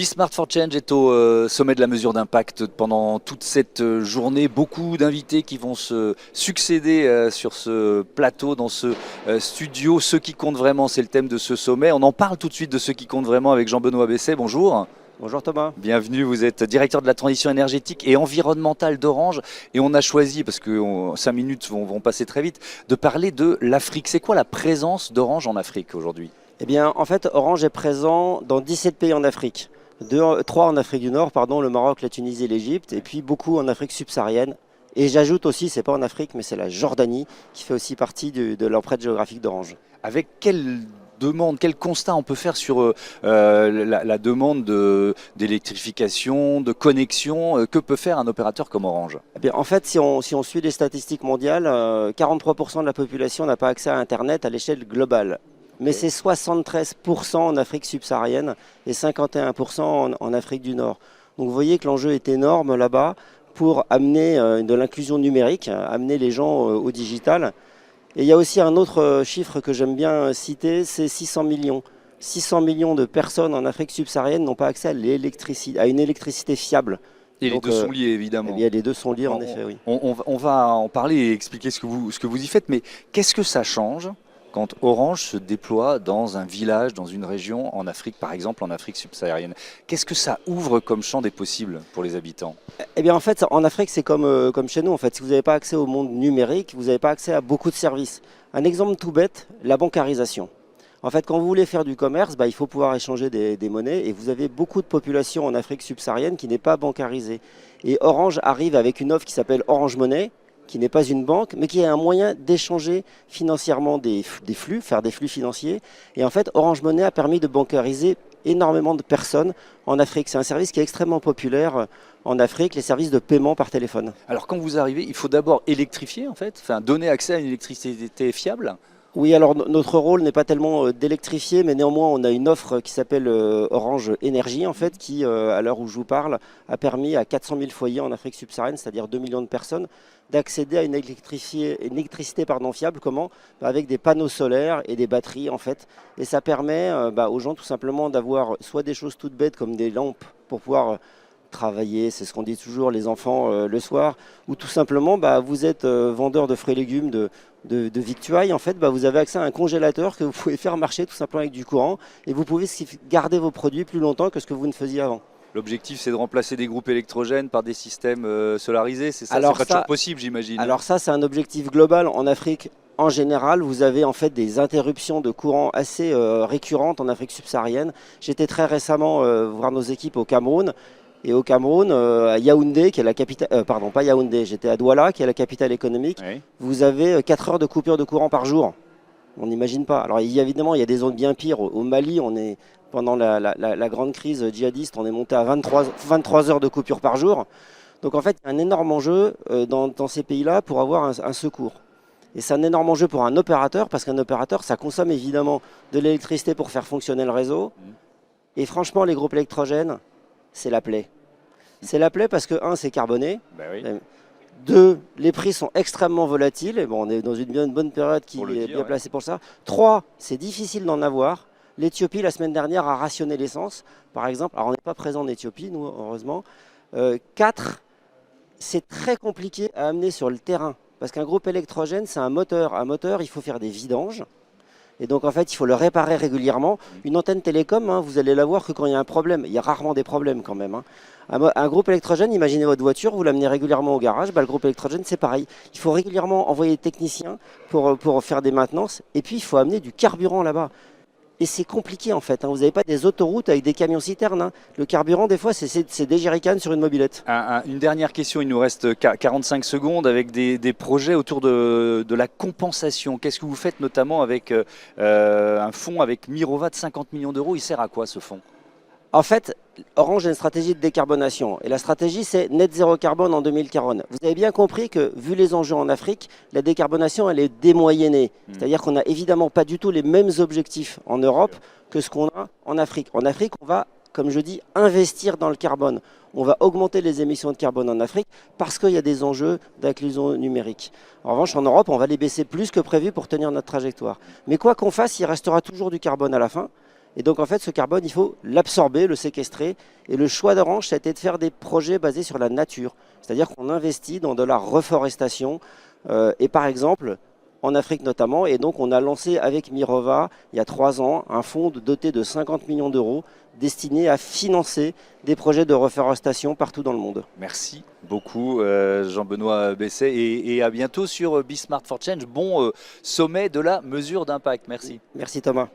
Be Smart for Change est au sommet de la mesure d'impact pendant toute cette journée. Beaucoup d'invités qui vont se succéder sur ce plateau, dans ce studio. Ceux qui comptent vraiment, c'est le thème de ce sommet. On en parle tout de suite de ceux qui comptent vraiment avec Jean-Benoît Besset. Bonjour. Bonjour Thomas. Bienvenue, vous êtes directeur de la transition énergétique et environnementale d'Orange. Et on a choisi, parce que 5 minutes vont passer très vite, de parler de l'Afrique. C'est quoi la présence d'Orange en Afrique aujourd'hui ? Eh bien, en fait, Orange est présent dans 17 pays en Afrique. 3 en Afrique du Nord, le Maroc, la Tunisie et l'Égypte, et puis beaucoup en Afrique subsaharienne. Et j'ajoute aussi, c'est pas en Afrique, mais c'est la Jordanie qui fait aussi partie de l'empreinte géographique d'Orange. Avec quelle demande, quel constat on peut faire sur la demande d'électrification, de connexion, que peut faire un opérateur comme Orange ? Eh bien, en fait, si on suit les statistiques mondiales, 43% de la population n'a pas accès à Internet à l'échelle globale. Mais c'est 73% en Afrique subsaharienne et 51% en Afrique du Nord. Donc vous voyez que l'enjeu est énorme là-bas pour amener de l'inclusion numérique, amener les gens au digital. Et il y a aussi un autre chiffre que j'aime bien citer, c'est 600 millions. 600 millions de personnes en Afrique subsaharienne n'ont pas accès à une électricité fiable. Et donc, les deux sont liés, évidemment. Eh bien, les deux sont liés, en effet, oui. On va en parler et expliquer ce que vous y faites, mais qu'est-ce que ça change quand Orange se déploie dans un village, dans une région, en Afrique, par exemple, en Afrique subsaharienne? Qu'est-ce que ça ouvre comme champ des possibles pour les habitants? Eh bien, en fait, en Afrique, c'est comme chez nous. En fait, si vous n'avez pas accès au monde numérique, vous n'avez pas accès à beaucoup de services. Un exemple tout bête, la bancarisation. En fait, quand vous voulez faire du commerce, il faut pouvoir échanger des monnaies. Et vous avez beaucoup de population en Afrique subsaharienne qui n'est pas bancarisée. Et Orange arrive avec une offre qui s'appelle Orange Money, qui n'est pas une banque, mais qui est un moyen d'échanger financièrement des flux, faire des flux financiers. Et en fait, Orange Money a permis de bancariser énormément de personnes en Afrique. C'est un service qui est extrêmement populaire en Afrique, les services de paiement par téléphone. Alors quand vous arrivez, il faut d'abord électrifier en fait, donner accès à une électricité fiable. Oui, alors notre rôle n'est pas tellement d'électrifier, mais néanmoins on a une offre qui s'appelle Orange Énergie, en fait, qui, à l'heure où je vous parle, a permis à 400 000 foyers en Afrique subsaharienne, c'est-à-dire 2 millions de personnes, d'accéder à une électricité fiable. Comment ? Avec des panneaux solaires et des batteries, en fait. Et ça permet aux gens tout simplement d'avoir soit des choses toutes bêtes comme des lampes pour pouvoir travailler, c'est ce qu'on dit toujours, les enfants le soir, ou tout simplement vous êtes vendeur de fruits et légumes, de victuailles, en fait, vous avez accès à un congélateur que vous pouvez faire marcher tout simplement avec du courant et vous pouvez garder vos produits plus longtemps que ce que vous ne faisiez avant. L'objectif, c'est de remplacer des groupes électrogènes par des systèmes solarisés, c'est ça? C'est pas toujours possible, j'imagine. Alors ça, c'est un objectif global en Afrique. En général, vous avez en fait des interruptions de courant assez récurrentes en Afrique subsaharienne. J'étais très récemment voir nos équipes au Cameroun. Et au Cameroun, à Yaoundé, qui est la capitale, pardon, pas Yaoundé, j'étais à Douala, qui est la capitale économique, oui. Vous avez 4 heures de coupure de courant par jour. On n'imagine pas. Alors évidemment, il y a des zones bien pires. Au Mali, pendant la grande crise djihadiste, on est monté à 23 heures de coupure par jour. Donc en fait, il y a un énorme enjeu dans ces pays-là pour avoir un secours. Et c'est un énorme enjeu pour un opérateur, parce qu'un opérateur, ça consomme évidemment de l'électricité pour faire fonctionner le réseau. Et franchement, les groupes électrogènes, c'est la plaie. C'est la plaie parce que, 1, c'est carboné. Oui. 2, les prix sont extrêmement volatiles. Et on est dans une bonne période qui est bien placée pour ça. 3, c'est difficile d'en avoir. L'Éthiopie, la semaine dernière, a rationné l'essence, par exemple. Alors, on n'est pas présent en Éthiopie, nous, heureusement. 4, c'est très compliqué à amener sur le terrain. Parce qu'un groupe électrogène, c'est un moteur. Un moteur, il faut faire des vidanges. Et donc, en fait, il faut le réparer régulièrement. Une antenne télécom, vous allez la voir que quand il y a un problème. Il y a rarement des problèmes quand même. Un groupe électrogène, imaginez votre voiture, vous l'amenez régulièrement au garage. Le groupe électrogène, c'est pareil. Il faut régulièrement envoyer des techniciens pour faire des maintenances. Et puis, il faut amener du carburant là-bas. Et c'est compliqué en fait. Vous n'avez pas des autoroutes avec des camions citernes. Le carburant, des fois, c'est des jerrycans sur une mobilette. Une dernière question, il nous reste 45 secondes avec des projets autour de la compensation. Qu'est-ce que vous faites notamment avec un fonds avec Mirova de 50 millions d'euros? Il sert à quoi ce fonds? En fait, Orange a une stratégie de décarbonation. Et la stratégie, c'est net zéro carbone en 2040. Vous avez bien compris que, vu les enjeux en Afrique, la décarbonation, elle est démoyennée. C'est-à-dire qu'on n'a évidemment pas du tout les mêmes objectifs en Europe que ce qu'on a en Afrique. En Afrique, on va, comme je dis, investir dans le carbone. On va augmenter les émissions de carbone en Afrique parce qu'il y a des enjeux d'inclusion numérique. En revanche, en Europe, on va les baisser plus que prévu pour tenir notre trajectoire. Mais quoi qu'on fasse, il restera toujours du carbone à la fin. Et donc en fait ce carbone, il faut l'absorber, le séquestrer. Et le choix d'Orange, ça a été de faire des projets basés sur la nature. C'est-à-dire qu'on investit dans de la reforestation. Et par exemple, en Afrique notamment, et donc on a lancé avec Mirova, il y a 3 ans, un fonds doté de 50 millions d'euros destiné à financer des projets de reforestation partout dans le monde. Merci beaucoup Jean-Benoît Besset et à bientôt sur Be Smart for Change. Bon sommet de la mesure d'impact. Merci. Merci Thomas.